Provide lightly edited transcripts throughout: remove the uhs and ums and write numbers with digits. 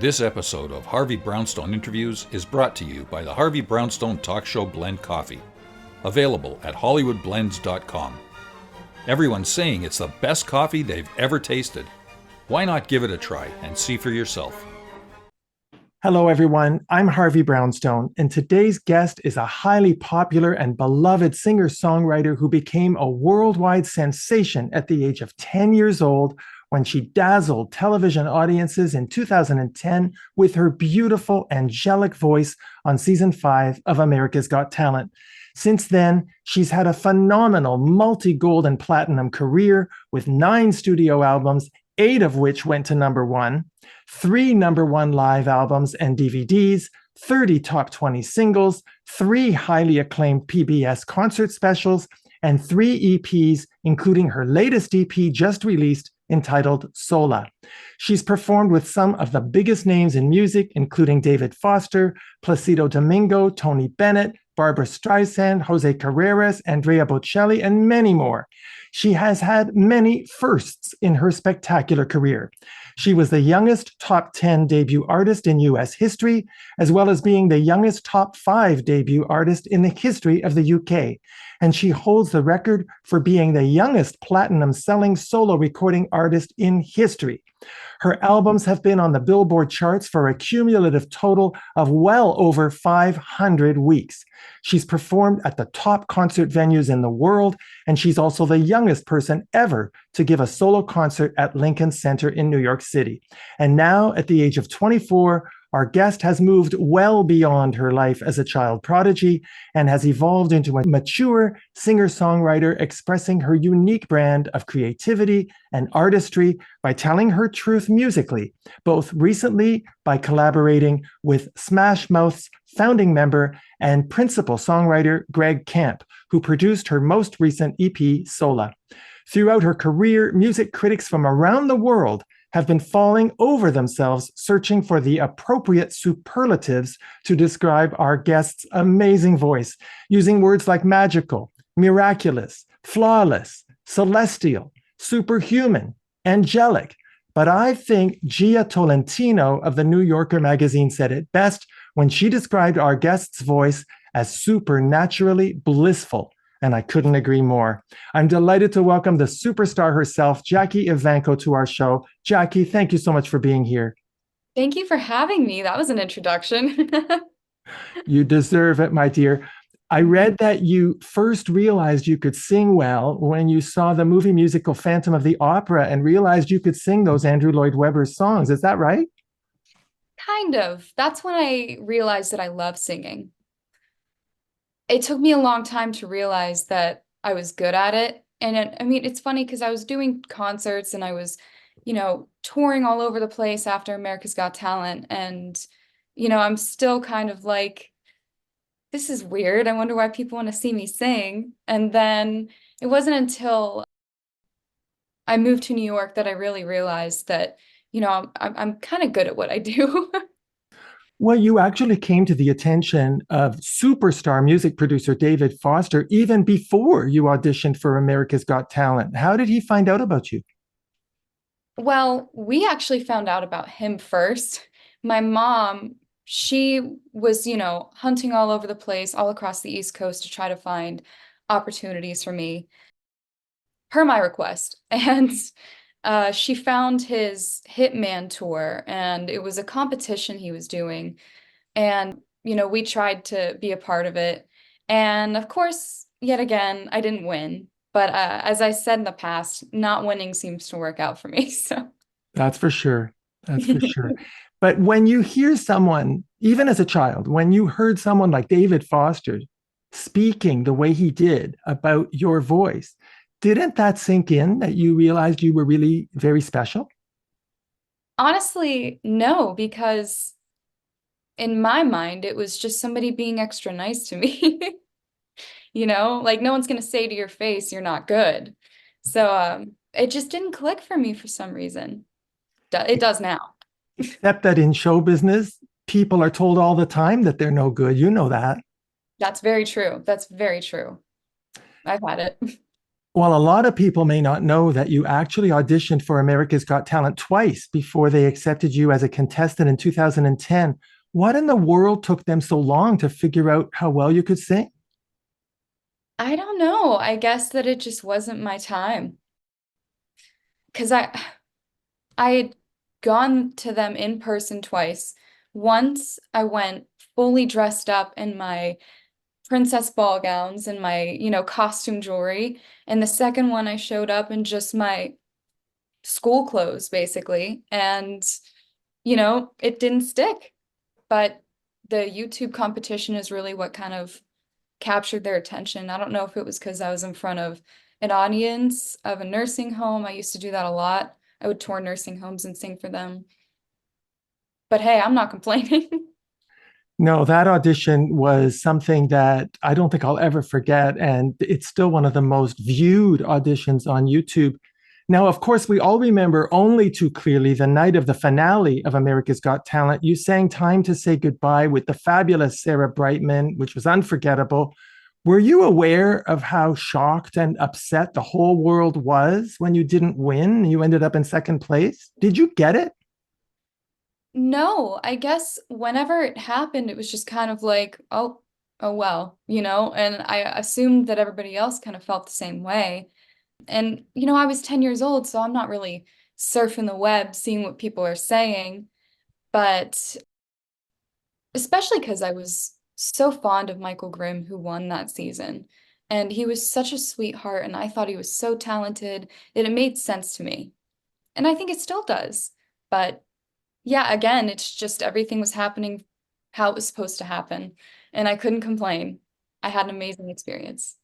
This episode of Harvey Brownstone Interviews is brought to you by the Harvey Brownstone Talk Show Blend Coffee, available at hollywoodblends.com. Everyone's saying it's the best coffee they've ever tasted. Why not give it a try and see for yourself? Hello, everyone. I'm Harvey Brownstone, and today's guest is a highly popular and beloved singer-songwriter who became a worldwide sensation at the age of 10 years old when she dazzled television audiences in 2010 with her beautiful, angelic voice on season 5 of America's Got Talent. Since then, she's had a phenomenal multi-gold and platinum career with 9 studio albums, 8 of which went to number 1, 3 number 1 live albums and DVDs, 30 top 20 singles, 3 highly acclaimed PBS concert specials, and 3 EPs, including her latest EP just released entitled Solla. She's performed with some of the biggest names in music, including David Foster, Placido Domingo, Tony Bennett, Barbra Streisand, José Carreras, Andrea Bocelli, and many more. She has had many firsts in her spectacular career. She was the youngest top 10 debut artist in US history, as well as being the youngest top 5 debut artist in the history of the UK. And she holds the record for being the youngest platinum-selling solo recording artist in history. Her albums have been on the Billboard charts for a cumulative total of well over 500 weeks. She's performed at the top concert venues in the world, and she's also the youngest person ever to give a solo concert at Lincoln Center in New York City. And now, at the age of 24, our guest has moved well beyond her life as a child prodigy and has evolved into a mature singer-songwriter expressing her unique brand of creativity and artistry by telling her truth musically, both recently by collaborating with Smash Mouth's founding member and principal songwriter Greg Camp, who produced her most recent EP, Solla. Throughout her career, music critics from around the world have been falling over themselves searching for the appropriate superlatives to describe our guest's amazing voice, using words like magical, miraculous, flawless, celestial, superhuman, angelic. But I think Gia Tolentino of the New Yorker magazine said it best when she described our guest's voice as supernaturally blissful. And I couldn't agree more. I'm delighted to welcome the superstar herself, Jackie Evancho, to our show. Jackie, thank you so much for being here. Thank you for having me. That was an introduction. You deserve it, my dear. I read that you first realized you could sing well when you saw the movie musical Phantom of the Opera and realized you could sing those Andrew Lloyd Webber songs. Is that right? Kind of. That's when I realized that I love singing. It took me a long time to realize that I was good at it. And it's funny because I was doing concerts and I was, touring all over the place after America's Got Talent. And, I'm still kind of like, this is weird. I wonder why people want to see me sing. And then it wasn't until I moved to New York that I really realized that, I'm kind of good at what I do. Well, you actually came to the attention of superstar music producer David Foster even before you auditioned for America's Got Talent. How did he find out about you? Well, we actually found out about him first. My mom, she was, hunting all over the place, all across the East Coast to try to find opportunities for me, per my request. And she found his Hitman tour, and it was a competition he was doing. And, we tried to be a part of it. And of course, yet again, I didn't win. But as I said in the past, not winning seems to work out for me. So that's for sure. That's for sure. But when you hear someone, even as a child, when you heard someone like David Foster speaking the way he did about your voice, didn't that sink in that you realized you were really very special? Honestly, no, because in my mind, it was just somebody being extra nice to me. Like no one's going to say to your face, you're not good. So it just didn't click for me for some reason. It does now. Except that in show business, people are told all the time that they're no good. You know that. That's very true. That's very true. I've had it. Well, a lot of people may not know that you actually auditioned for America's Got Talent twice before they accepted you as a contestant in 2010. What in the world took them so long to figure out how well you could sing? I don't know. I guess that it just wasn't my time. Because I had gone to them in person twice. Once I went fully dressed up in my princess ball gowns and my, costume jewelry. And the second one I showed up in just my school clothes, basically. And, it didn't stick. But the YouTube competition is really what kind of captured their attention. I don't know if it was because I was in front of an audience of a nursing home. I used to do that a lot. I would tour nursing homes and sing for them. But hey, I'm not complaining. No, that audition was something that I don't think I'll ever forget. And it's still one of the most viewed auditions on YouTube. Now, of course, we all remember only too clearly the night of the finale of America's Got Talent. You sang Time to Say Goodbye with the fabulous Sarah Brightman, which was unforgettable. Were you aware of how shocked and upset the whole world was when you didn't win? You ended up in second place. Did you get it? No, I guess whenever it happened, it was just kind of like, oh well, and I assumed that everybody else kind of felt the same way. And, I was 10 years old, so I'm not really surfing the web, seeing what people are saying. But especially because I was so fond of Michael Grimm, who won that season. And he was such a sweetheart, and I thought he was so talented that it made sense to me. And I think it still does. But yeah, again, it's just everything was happening how it was supposed to happen. And I couldn't complain. I had an amazing experience.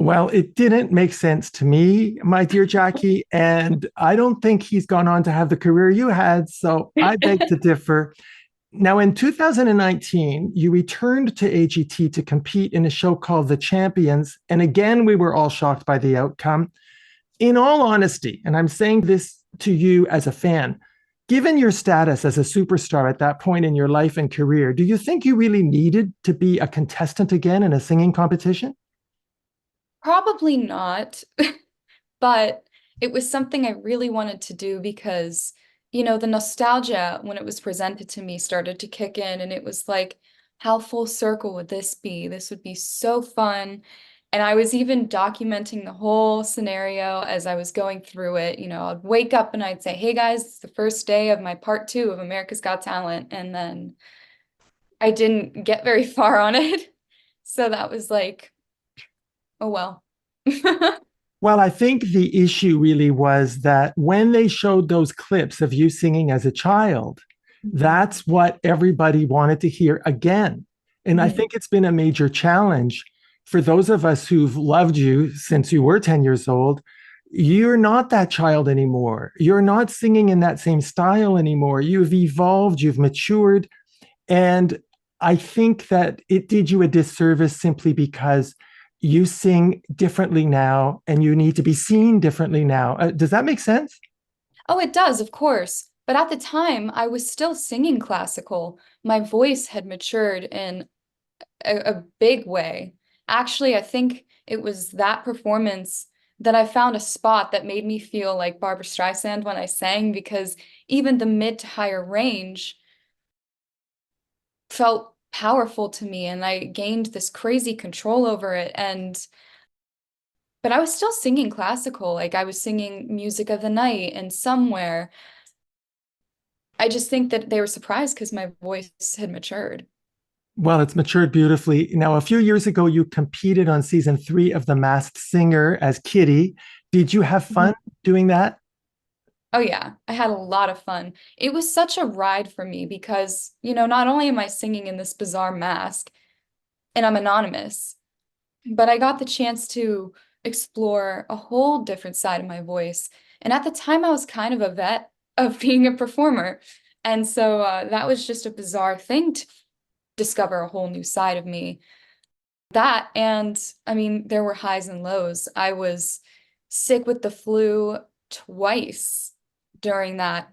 Well, it didn't make sense to me, my dear Jackie. And I don't think he's gone on to have the career you had. So I beg to differ. Now, in 2019, you returned to AGT to compete in a show called The Champions. And again, we were all shocked by the outcome. In all honesty, and I'm saying this to you as a fan, given your status as a superstar at that point in your life and career, do you think you really needed to be a contestant again in a singing competition? Probably not, but it was something I really wanted to do because, the nostalgia when it was presented to me started to kick in, and it was like, how full circle would this be? This would be so fun. And I was even documenting the whole scenario as I was going through it. I'd wake up and I'd say, hey guys, it's the first day of my part two of America's Got Talent. And then I didn't get very far on it. So that was like, oh well. Well, I think the issue really was that when they showed those clips of you singing as a child, that's what everybody wanted to hear again. And I Mhm. think it's been a major challenge for those of us who've loved you since you were 10 years old. You're not that child anymore. You're not singing in that same style anymore. You've evolved, you've matured. And I think that it did you a disservice simply because you sing differently now and you need to be seen differently now. Does that make sense? Oh, it does, of course. But at the time, I was still singing classical. My voice had matured in a big way. Actually, I think it was that performance that I found a spot that made me feel like Barbra Streisand when I sang, because even the mid to higher range felt powerful to me, and I gained this crazy control over it. But I was still singing classical, like I was singing Music of the Night and Somewhere. I just think that they were surprised because my voice had matured. Well, it's matured beautifully. Now, a few years ago, you competed on season 3 of The Masked Singer as Kitty. Did you have Mhm. fun doing that? Oh yeah, I had a lot of fun. It was such a ride for me because, not only am I singing in this bizarre mask and I'm anonymous, but I got the chance to explore a whole different side of my voice. And at the time, I was kind of a vet of being a performer. And so that was just a bizarre thing to discover a whole new side of me. That, and I mean, there were highs and lows. I was sick with the flu twice during that,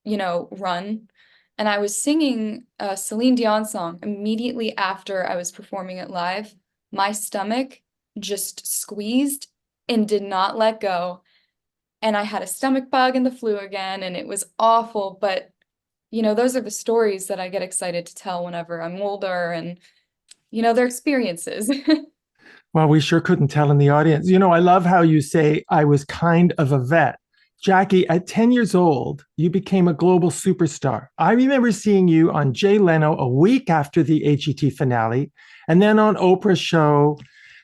run. And I was singing a Celine Dion song immediately after I was performing it live. My stomach just squeezed and did not let go. And I had a stomach bug and the flu again, and it was awful. But, those are the stories that I get excited to tell whenever I'm older and, their experiences. Well, we sure couldn't tell in the audience. I love how you say, I was kind of a vet. Jackie, at 10 years old, you became a global superstar. I remember seeing you on Jay Leno a week after the HET finale, and then on Oprah's show,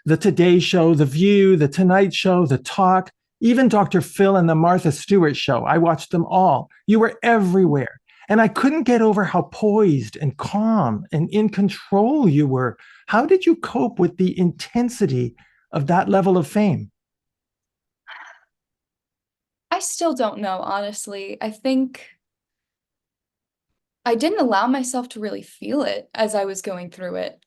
The Today Show, The View, The Tonight Show, The Talk, even Dr. Phil and The Martha Stewart Show. I watched them all. You were everywhere. And I couldn't get over how poised and calm and in control you were. How did you cope with the intensity of that level of fame? I still don't know, honestly. I think I didn't allow myself to really feel it as I was going through it.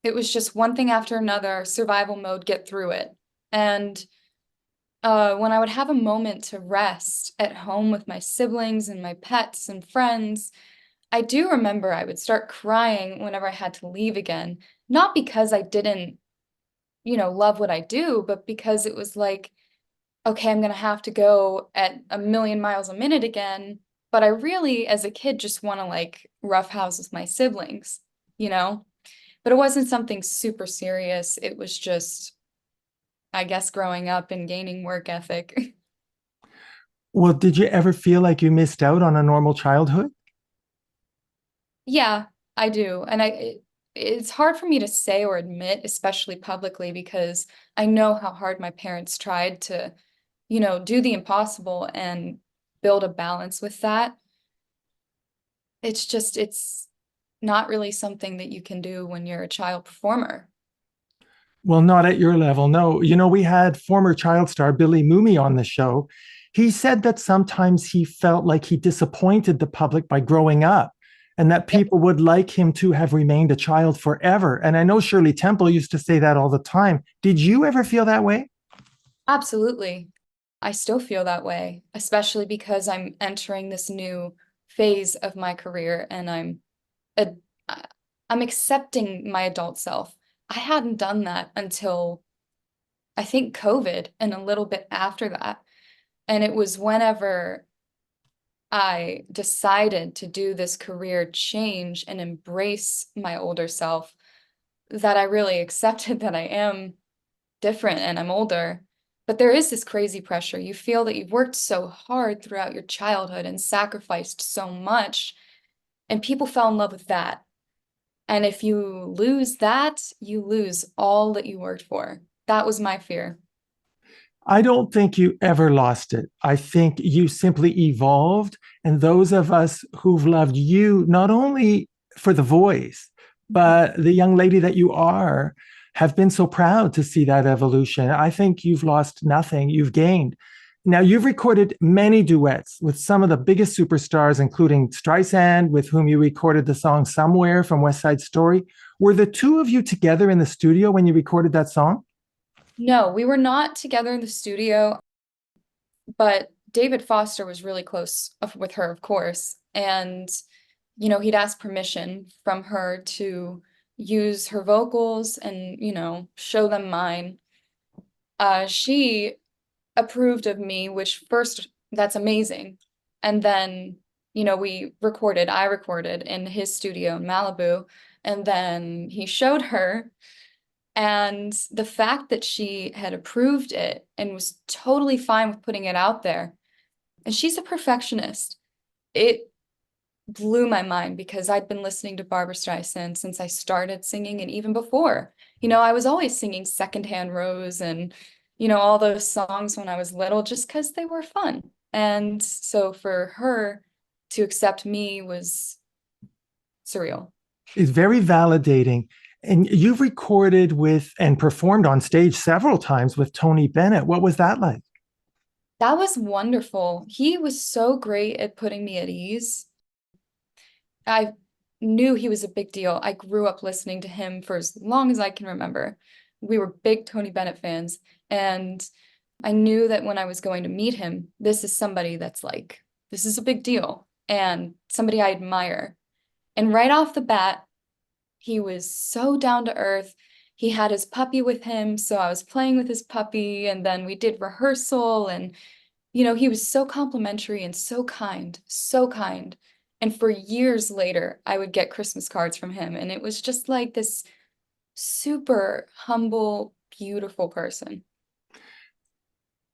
It was just one thing after another, survival mode, get through it. And when I would have a moment to rest at home with my siblings and my pets and friends, I do remember I would start crying whenever I had to leave again. Not because I didn't, love what I do, but because it was like, okay, I'm going to have to go at a million miles a minute again. But I really, as a kid, just want to like roughhouse with my siblings, you know? But it wasn't something super serious. It was just, I guess, growing up and gaining work ethic. Well, did you ever feel like you missed out on a normal childhood? Yeah, I do. And it's hard for me to say or admit, especially publicly, because I know how hard my parents tried to, do the impossible and build a balance with that. It's not really something that you can do when you're a child performer. Well, not at your level. No. We had former child star Billy Mooney on the show. He said that sometimes he felt like he disappointed the public by growing up and that Yep, people would like him to have remained a child forever. And I know Shirley Temple used to say that all the time. Did you ever feel that way? absolutely. I still feel that way, especially because I'm entering this new phase of my career and a, I'm accepting my adult self. I hadn't done that until I think COVID and a little bit after that. And it was whenever I decided to do this career change and embrace my older self that I really accepted that I am different and I'm older. But there is this crazy pressure. You feel that you've worked so hard throughout your childhood and sacrificed so much, and people fell in love with that. And if you lose that, you lose all that you worked for. That was my fear. I don't think you ever lost it. I think you simply evolved. And those of us who've loved you, not only for the voice, but the young lady that you are, have been so proud to see that evolution. I think you've lost nothing, you've gained. Now, you've recorded many duets with some of the biggest superstars, including Streisand, with whom you recorded the song Somewhere from West Side Story. Were the two of you together in the studio when you recorded that song? No, we were not together in the studio, but David Foster was really close with her, of course. And, he'd ask permission from her to use her vocals and, show them mine. She approved of me, which first, that's amazing. And then, I recorded in his studio in Malibu, and then he showed her. And the fact that she had approved it and was totally fine with putting it out there, and she's a perfectionist, it blew my mind because I'd been listening to Barbra Streisand since I started singing and even before. I was always singing Secondhand Rose and, all those songs when I was little just because they were fun. And so for her to accept me was surreal. Is very validating. And you've recorded with and performed on stage several times with Tony Bennett. What was that like? That was wonderful. He was so great at putting me at ease. I knew he was a big deal. I grew up listening to him for as long as I can remember. We were big Tony Bennett fans, and I knew that when I was going to meet him, this is somebody that's like, this is a big deal and somebody I admire. And right off the bat, he was so down to earth. he had his puppy with him, so I was playing with his puppy, and then we did rehearsal, and he was so complimentary and so kind, so kind. And for years later, I would get Christmas cards from him, and it was just like this super humble, beautiful person.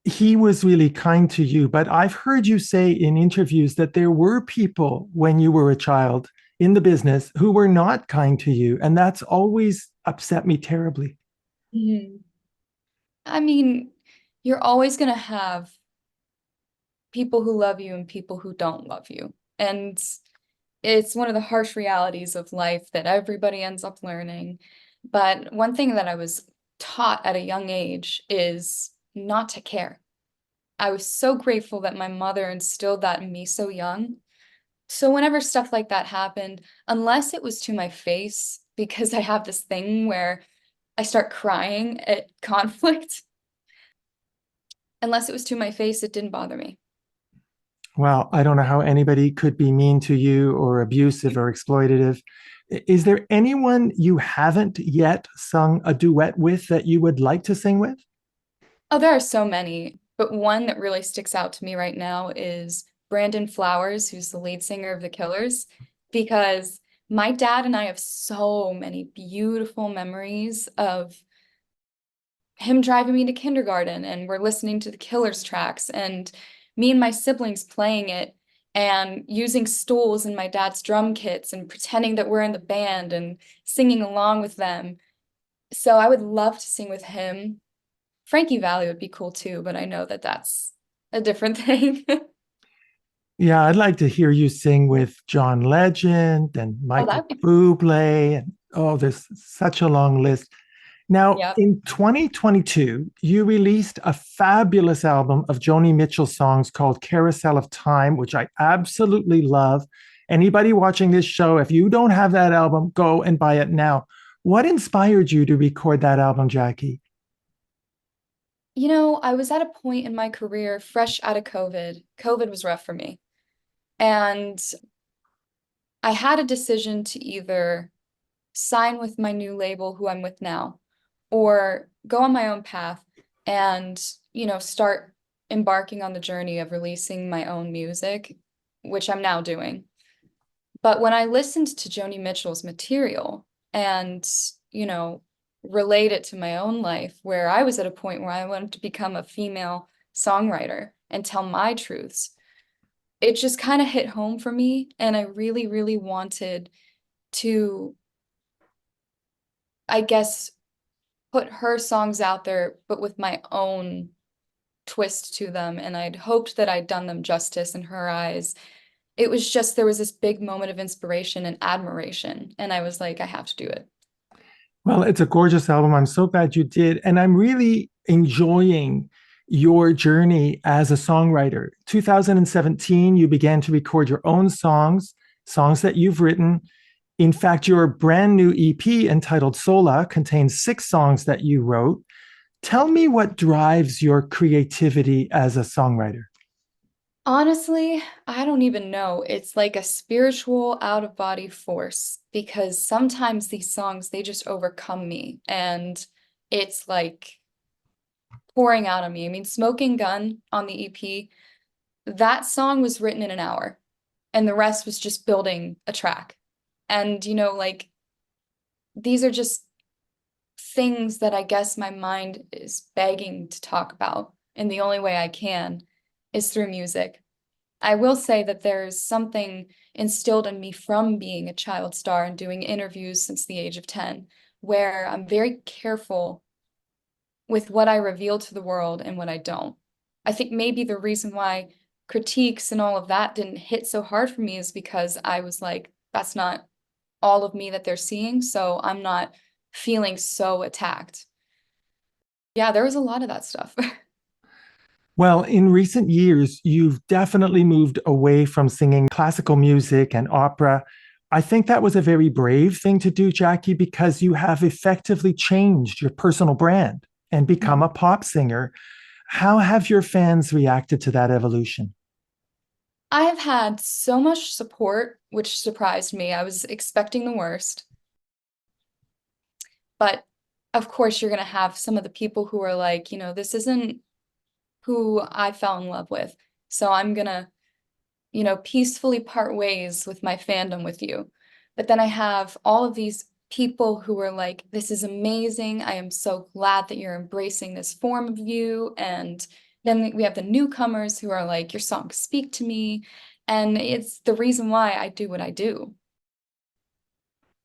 He was really kind to you, but I've heard you say in interviews that there were people when you were a child in the business who were not kind to you, and that's always upset me terribly. Mhm. I mean, you're always going to have people who love you and people who don't love you. And it's one of the harsh realities of life that everybody ends up learning. But one thing that I was taught at a young age is not to care. I was so grateful that my mother instilled that in me so young. So whenever stuff like that happened, unless it was to my face, because I have this thing where I start crying at conflict, unless it was to my face, it didn't bother me. Well, I don't know how anybody could be mean to you or abusive or exploitative. Is there anyone you haven't yet sung a duet with that you would like to sing with? Oh, there are so many, but one that really sticks out to me right now is Brandon Flowers, who's the lead singer of The Killers, because my dad and I have so many beautiful memories of him driving me to kindergarten, and we're listening to the Killers tracks, and me and my siblings playing it and using stools in my dad's drum kits and pretending that we're in the band and singing along with them. So I would love to sing with him. Frankie Valli would be cool too, but I know that that's a different thing. Yeah, I'd like to hear you sing with John Legend and Oh, Michael that'd be Bublé. And oh, there's such a long list. Now, yeah. in 2022, you released a fabulous album of Joni Mitchell songs called Carousel of Time, which I absolutely love. Anybody watching this show, if you don't have that album, go and buy it now. What inspired you to record that album, Jackie? I was at a point in my career fresh out of COVID. COVID was rough for me. And I had a decision to either sign with my new label, who I'm with now, or go on my own path and, start embarking on the journey of releasing my own music, which I'm now doing. But when I listened to Joni Mitchell's material and, you know, relate it to my own life, where I was at a point where I wanted to become a female songwriter and tell my truths, it just kind of hit home for me. And I really, really wanted to, I guess, put her songs out there, but with my own twist to them. And I'd hoped that I'd done them justice in her eyes. It was just, there was this big moment of inspiration and admiration. And I was like, I have to do it. Well, it's a gorgeous album. I'm so glad you did. And I'm really enjoying your journey as a songwriter. 2017, you began to record your own songs, songs that you've written. In fact, your brand new EP entitled Solla contains 6 songs that you wrote. Tell me what drives your creativity as a songwriter. Honestly, I don't even know. It's like a spiritual out of body force because sometimes these songs, they just overcome me and it's like pouring out on me. I mean, Smoking Gun on the EP, that song was written in an hour and the rest was just building a track. And, like these are just things that I guess my mind is begging to talk about. And the only way I can is through music. I will say that there's something instilled in me from being a child star and doing interviews since the age of 10, where I'm very careful with what I reveal to the world and what I don't. I think maybe the reason why critiques and all of that didn't hit so hard for me is because I was like, that's not all of me that they're seeing, so I'm not feeling so attacked. Yeah, there was a lot of that stuff. Well, in recent years, you've definitely moved away from singing classical music and opera. I think that was a very brave thing to do, Jackie, because you have effectively changed your personal brand and become a pop singer. How have your fans reacted to that evolution? I have had so much support, which surprised me. I was expecting the worst, but of course, you're going to have some of the people who are like, this isn't who I fell in love with. So I'm going to, peacefully part ways with my fandom with you. But then I have all of these people who are like, this is amazing. I am so glad that you're embracing this form of you. And then we have the newcomers who are like, your songs speak to me. And it's the reason why I do what I do.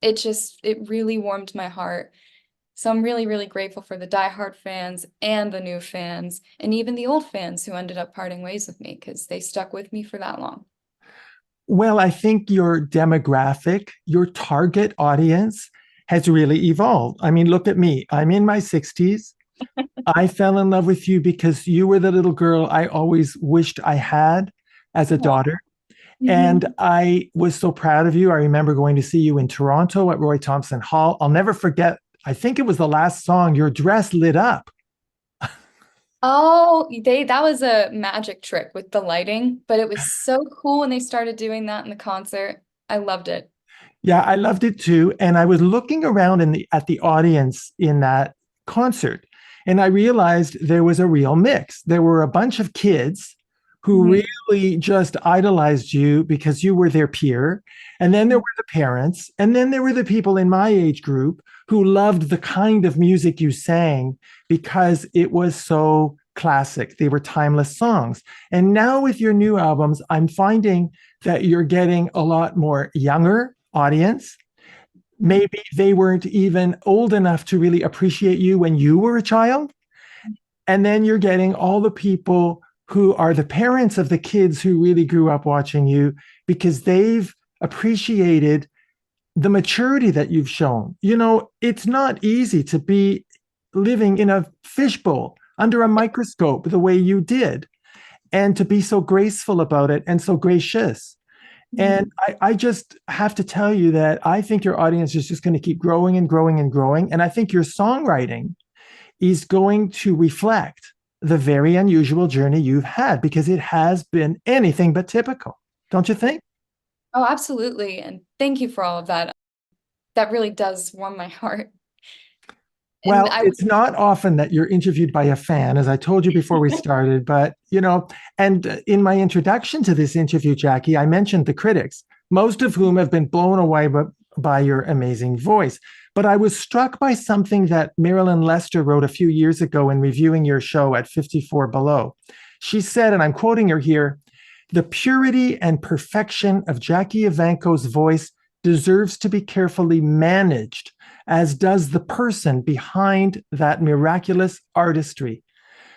It really warmed my heart. So I'm really, really grateful for the diehard fans and the new fans, and even the old fans who ended up parting ways with me because they stuck with me for that long. Well, I think your demographic, your target audience has really evolved. I mean, look at me. I'm in my 60s. I fell in love with you because you were the little girl I always wished I had as a Aw. daughter. And Mhm. I was so proud of you. I remember going to see you in Toronto at Roy Thompson Hall. I'll never forget, I think it was the last song, your dress lit up. Oh, that was a magic trick with the lighting, but it was so cool when they started doing that in the concert. I loved it. Yeah, I loved it too. And I was looking around at the audience in that concert, and I realized there was a real mix. There were a bunch of kids who Mhm. really just idolized you because you were their peer. And then there Mhm. were the parents. And then there were the people in my age group who loved the kind of music you sang because it was so classic. They were timeless songs. And now with your new albums, I'm finding that you're getting a lot more younger audience. Maybe they weren't even old enough to really appreciate you when you were a child. And then you're getting all the people who are the parents of the kids who really grew up watching you because they've appreciated the maturity that you've shown. It's not easy to be living in a fishbowl under a microscope the way you did and to be so graceful about it and so gracious. And Mhm. I just have to tell you that I think your audience is just going to keep growing and growing and growing. And I think your songwriting is going to reflect the very unusual journey you've had because it has been anything but typical. Don't you think? Oh, absolutely. And thank you for all of that. That really does warm my heart. And Well, I it's not often that you're interviewed by a fan, as I told you before we started, and in my introduction to this interview, Jackie, I mentioned the critics, most of whom have been blown away by your amazing voice. But I was struck by something that Marilyn Lester wrote a few years ago in reviewing your show at 54 Below. She said, and I'm quoting her here, the purity and perfection of Jackie Evancho's voice deserves to be carefully managed, as does the person behind that miraculous artistry.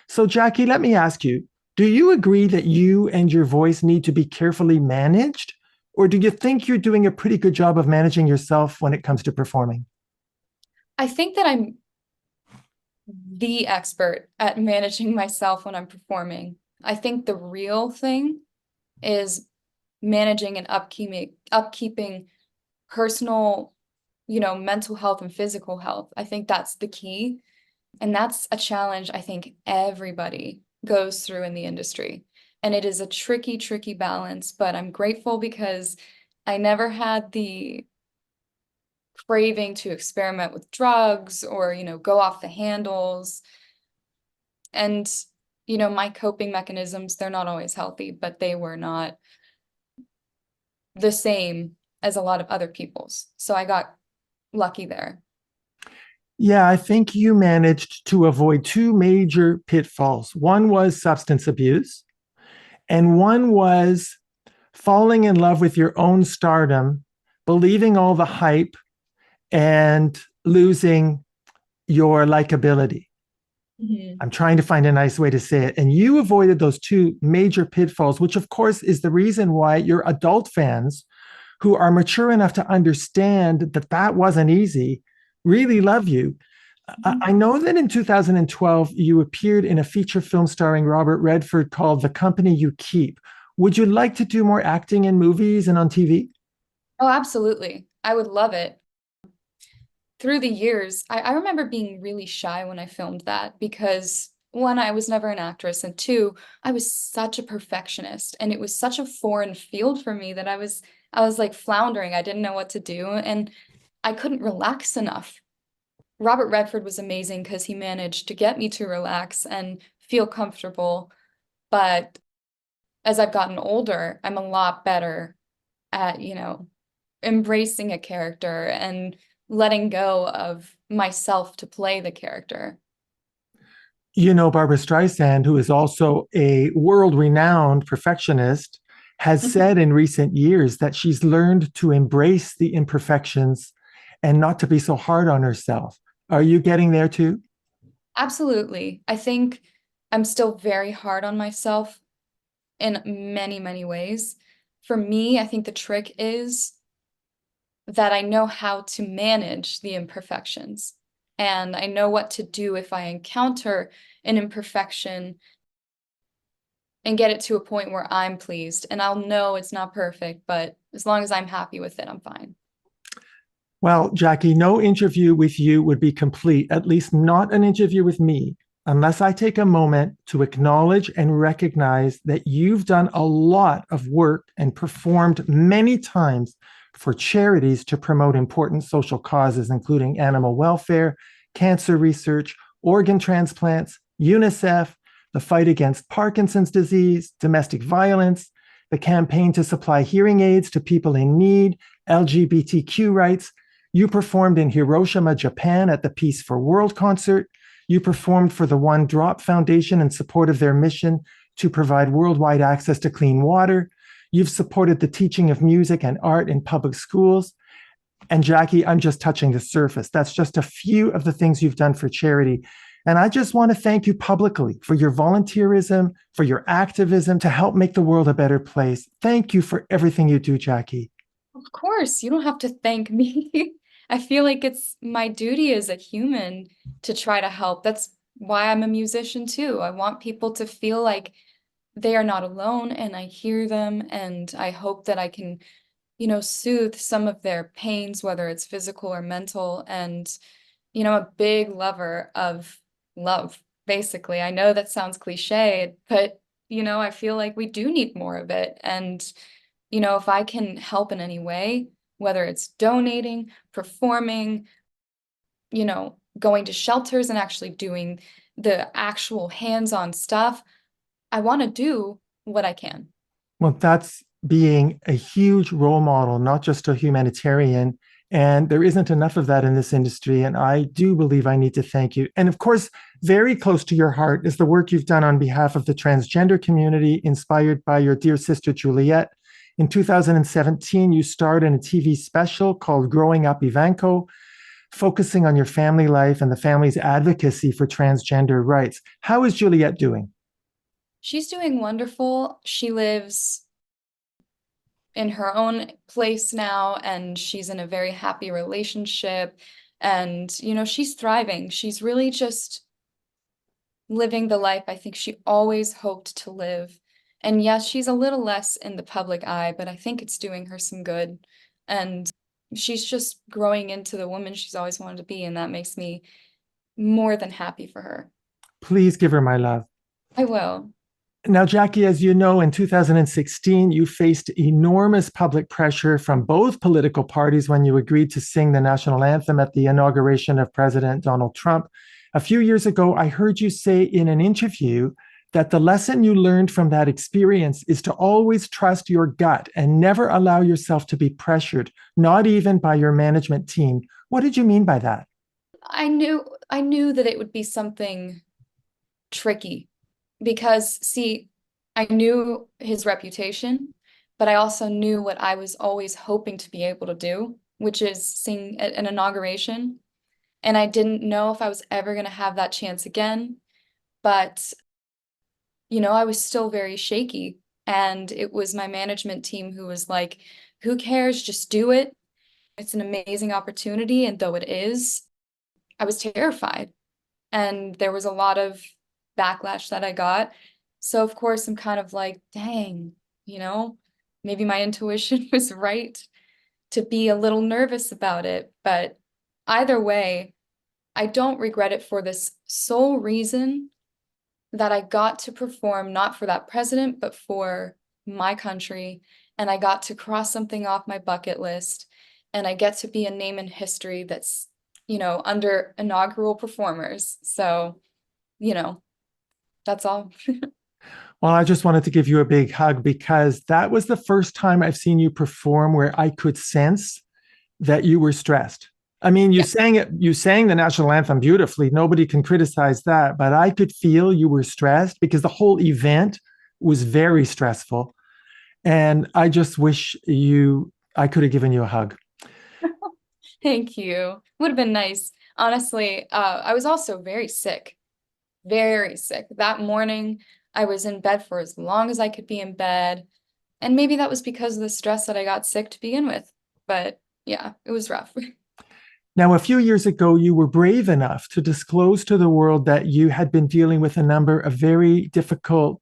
So, Jackie, let me ask you, do you agree that you and your voice need to be carefully managed? Or do you think you're doing a pretty good job of managing yourself when it comes to performing? I think that I'm the expert at managing myself when I'm performing. I think the real thing is managing and upkeeping personal, mental health and physical health. I think that's the key. And that's a challenge I think everybody goes through in the industry. And it is a tricky, tricky balance, but I'm grateful because I never had the craving to experiment with drugs or, go off the handles. And, my coping mechanisms, they're not always healthy, but they were not the same as a lot of other people's. So I got lucky there. Yeah, I think you managed to avoid two major pitfalls. One was substance abuse, and one was falling in love with your own stardom, believing all the hype, and losing your likability. Mhm. I'm trying to find a nice way to say it. And you avoided those two major pitfalls, which, of course, is the reason why your adult fans who are mature enough to understand that that wasn't easy really love you. I know that in 2012, you appeared in a feature film starring Robert Redford called The Company You Keep. Would you like to do more acting in movies and on TV? Oh, absolutely. I would love it. Through the years, I remember being really shy when I filmed that because one, I was never an actress, and two, I was such a perfectionist, and it was such a foreign field for me that I was like floundering. I didn't know what to do, and I couldn't relax enough. Robert Redford was amazing because he managed to get me to relax and feel comfortable. But as I've gotten older, I'm a lot better at, embracing a character and letting go of myself to play the character. You know, Barbra Streisand, who is also a world renowned perfectionist, has said in recent years that she's learned to embrace the imperfections and not to be so hard on herself. Are you getting there too? Absolutely. I think I'm still very hard on myself in many, many ways. For me, I think the trick is that I know how to manage the imperfections. And I know what to do if I encounter an imperfection and get it to a point where I'm pleased. And I'll know it's not perfect, but as long as I'm happy with it, I'm fine. Well, Jackie, no interview with you would be complete, at least not an interview with me, unless I take a moment to acknowledge and recognize that you've done a lot of work and performed many times for charities to promote important social causes, including animal welfare, cancer research, organ transplants, UNICEF, the fight against Parkinson's disease, domestic violence, the campaign to supply hearing aids to people in need, LGBTQ rights. You performed in Hiroshima, Japan at the Peace for World concert. You performed for the One Drop Foundation in support of their mission to provide worldwide access to clean water. You've supported the teaching of music and art in public schools. And Jackie, I'm just touching the surface. That's just a few of the things you've done for charity. And I just want to thank you publicly for your volunteerism, for your activism to help make the world a better place. Thank you for everything you do, Jackie. Of course, you don't have to thank me. I feel like it's my duty as a human to try to help. That's why I'm a musician too. I want people to feel like they are not alone, and I hear them, and I hope that I can, soothe some of their pains, whether it's physical or mental. And, a big lover of love, basically. I know that sounds cliche, but, I feel like we do need more of it. And, if I can help in any way, whether it's donating, performing, going to shelters and actually doing the actual hands-on stuff, I want to do what I can. Well, that's being a huge role model, not just a humanitarian. And there isn't enough of that in this industry. And I do believe I need to thank you. And of course, very close to your heart is the work you've done on behalf of the transgender community, inspired by your dear sister, Juliet. In 2017, you starred in a TV special called Growing Up Evancho, focusing on your family life and the family's advocacy for transgender rights. How is Juliet doing? She's doing wonderful. She lives in her own place now, and she's in a very happy relationship. And, she's thriving. She's really just living the life I think she always hoped to live. And yes, she's a little less in the public eye, but I think it's doing her some good. And she's just growing into the woman she's always wanted to be, and that makes me more than happy for her. Please give her my love. I will. Now, Jackie, as you know, in 2016, you faced enormous public pressure from both political parties when you agreed to sing the national anthem at the inauguration of President Donald Trump. A few years ago, I heard you say in an interview that the lesson you learned from that experience is to always trust your gut and never allow yourself to be pressured, not even by your management team. What did you mean by that? I knew that it would be something tricky because, see, I knew his reputation, but I also knew what I was always hoping to be able to do, which is sing at an inauguration. And I didn't know if I was ever going to have that chance again, but I was still very shaky. And it was my management team who was like, who cares? Just do it. It's an amazing opportunity. And though it is, I was terrified. And there was a lot of backlash that I got. So of course, I'm kind of like, dang, maybe my intuition was right to be a little nervous about it. But either way, I don't regret it for this sole reason that I got to perform not for that president, but for my country. And I got to cross something off my bucket list. And I get to be a name in history that's under inaugural performers. So, that's all. Well, I just wanted to give you a big hug because that was the first time I've seen you perform where I could sense that you were stressed. I mean, Yeah. you sang the national anthem beautifully. Nobody can criticize that, but I could feel you were stressed because the whole event was very stressful. And I just wish I could have given you a hug. Thank you. Would have been nice. Honestly, I was also very sick. Very sick. That morning, I was in bed for as long as I could be in bed. And maybe that was because of the stress that I got sick to begin with. But yeah, it was rough. Now, a few years ago, you were brave enough to disclose to the world that you had been dealing with a number of very difficult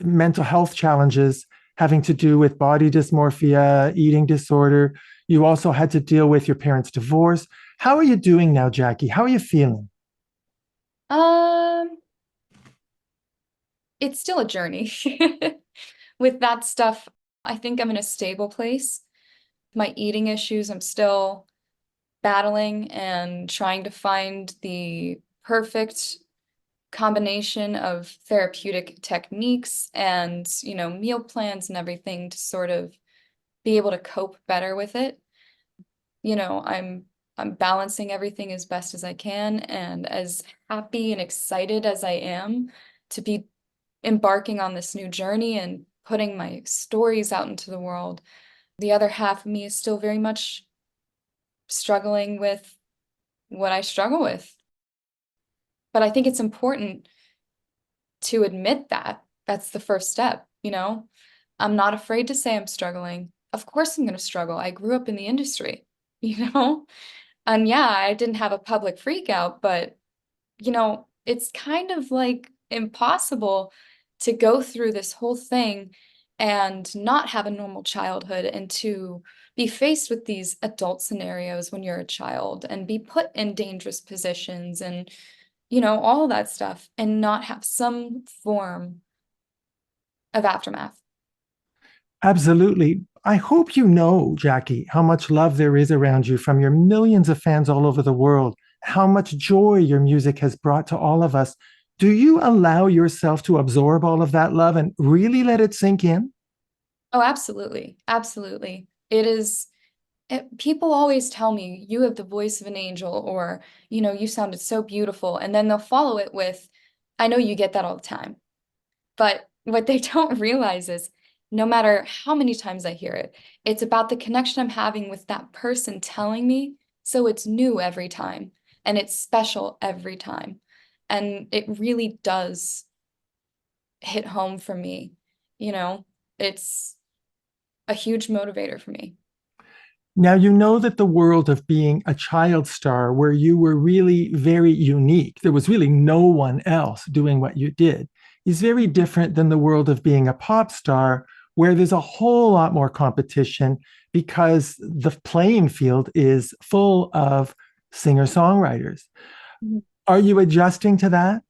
mental health challenges having to do with body dysmorphia, eating disorder. You also had to deal with your parents' divorce. How are you doing now, Jackie? How are you feeling? Um, it's still a journey. With that stuff, I think I'm in a stable place. My eating issues, I'm still battling and trying to find the perfect combination of therapeutic techniques and, meal plans and everything to sort of be able to cope better with it. I'm balancing everything as best as I can, and as happy and excited as I am to be embarking on this new journey and putting my stories out into the world. The other half of me is still very much struggling with what I struggle with. But I think it's important to admit that. That's the first step. I'm not afraid to say I'm struggling. Of course I'm going to struggle. I grew up in the industry, you know? And yeah, I didn't have a public freak out, but it's kind of like impossible to go through this whole thing and not have a normal childhood and to be faced with these adult scenarios when you're a child and be put in dangerous positions and, all of that stuff and not have some form of aftermath. Absolutely. I hope you know, Jackie, how much love there is around you from your millions of fans all over the world, how much joy your music has brought to all of us. Do you allow yourself to absorb all of that love and really let it sink in? Oh, absolutely. Absolutely. People always tell me you have the voice of an angel, or, you sounded so beautiful. And then they'll follow it with, I know you get that all the time. But what they don't realize is no matter how many times I hear it, it's about the connection I'm having with that person telling me. So it's new every time and it's special every time. And it really does hit home for me. You know, it's a huge motivator for me. Now, you know that the world of being a child star, where you were really very unique, there was really no one else doing what you did, is very different than the world of being a pop star, where there's a whole lot more competition because the playing field is full of singer songwriters. Mhm. Are you adjusting to that?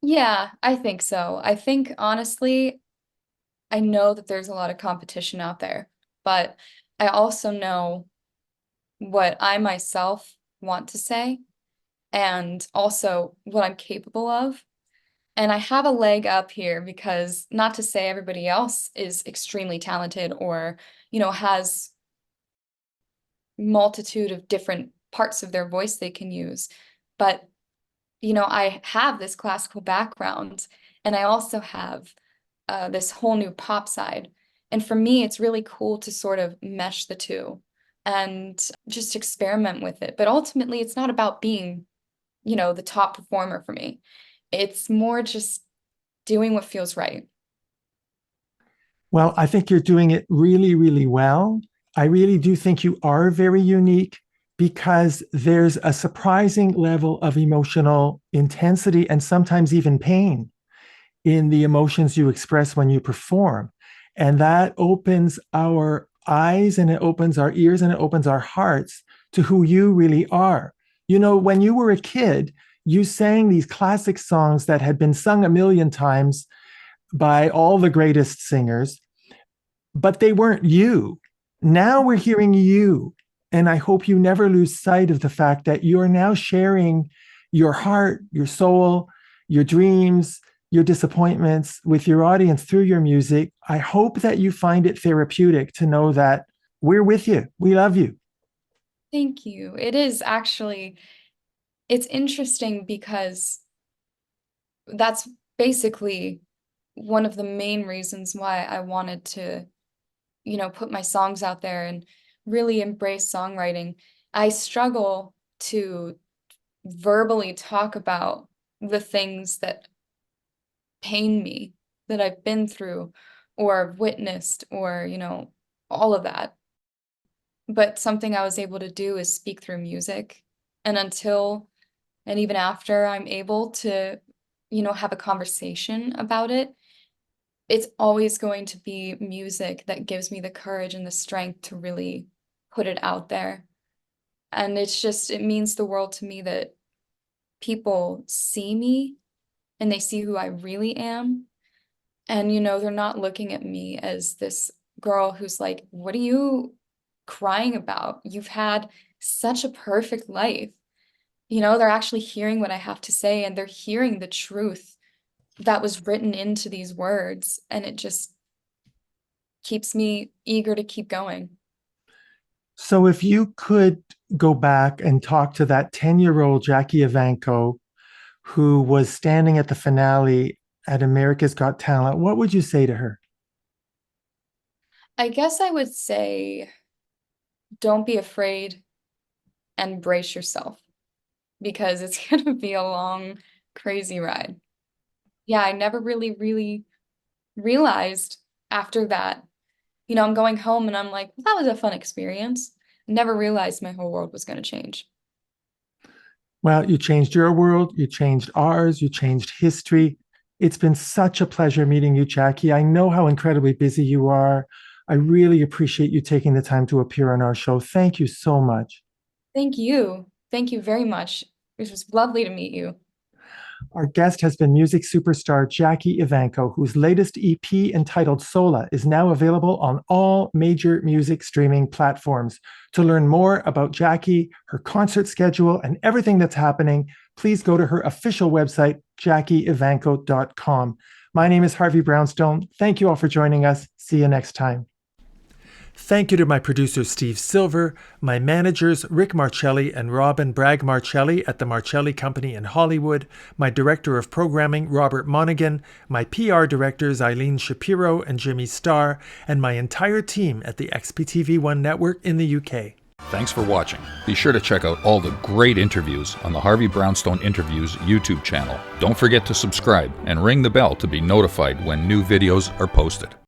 Yeah, I think so. I think honestly, I know that there's a lot of competition out there, but I also know what I myself want to say and also what I'm capable of. And I have a leg up here because not to say everybody else is extremely talented or, has multitude of different parts of their voice they can use. But, I have this classical background and I also have this whole new pop side. And for me, it's really cool to sort of mesh the two and just experiment with it. But ultimately, it's not about being, the top performer for me. It's more just doing what feels right. Well, I think you're doing it really, really well. I really do think you are very unique because there's a surprising level of emotional intensity and sometimes even pain in the emotions you express when you perform. And that opens our eyes and it opens our ears and it opens our hearts to who you really are. You know, when you were a kid, you sang these classic songs that had been sung a million times by all the greatest singers, but they weren't you. Now we're hearing you. And I hope you never lose sight of the fact that you are now sharing your heart, your soul, your dreams, your disappointments with your audience through your music. I hope that you find it therapeutic to know that we're with you. We love you. Thank you. It is actually, it's interesting because that's basically one of the main reasons why I wanted to, put my songs out there and really embrace songwriting. I struggle to verbally talk about the things that pain me, that I've been through or witnessed, or, all of that. But something I was able to do is speak through music. And until and even after I'm able to, have a conversation about it, it's always going to be music that gives me the courage and the strength to really put it out there. And it means the world to me that people see me and they see who I really am. And, they're not looking at me as this girl who's like, what are you crying about? You've had such a perfect life. They're actually hearing what I have to say, and they're hearing the truth that was written into these words. And it just keeps me eager to keep going. So if you could go back and talk to that 10-year-old Jackie Evancho who was standing at the finale at America's Got Talent, what would you say to her? I guess I would say, don't be afraid and brace yourself, because it's going to be a long, crazy ride. Yeah, I never really realized after that, I'm going home and I'm like, well, that was a fun experience. Never realized my whole world was going to change. Well, you changed your world, you changed ours, you changed history. It's been such a pleasure meeting you, Jackie. I know how incredibly busy you are. I really appreciate you taking the time to appear on our show. Thank you so much. Thank you. Thank you very much. It was lovely to meet you. Our guest has been music superstar Jackie Evancho, whose latest EP entitled Solla is now available on all major music streaming platforms. To learn more about Jackie, her concert schedule, and everything that's happening, please go to her official website, jackieevancho.com. My name is Harvey Brownstone. Thank you all for joining us. See you next time. Thank you to my producer, Steve Silver, my managers, Rick Marcelli and Robin Bragg Marcelli at the Marcelli Company in Hollywood, my director of programming, Robert Monaghan, my PR directors, Eileen Shapiro and Jimmy Starr, and my entire team at the XPTV1 network in the UK. Thanks for watching. Be sure to check out all the great interviews on the Harvey Brownstone Interviews YouTube channel. Don't forget to subscribe and ring the bell to be notified when new videos are posted.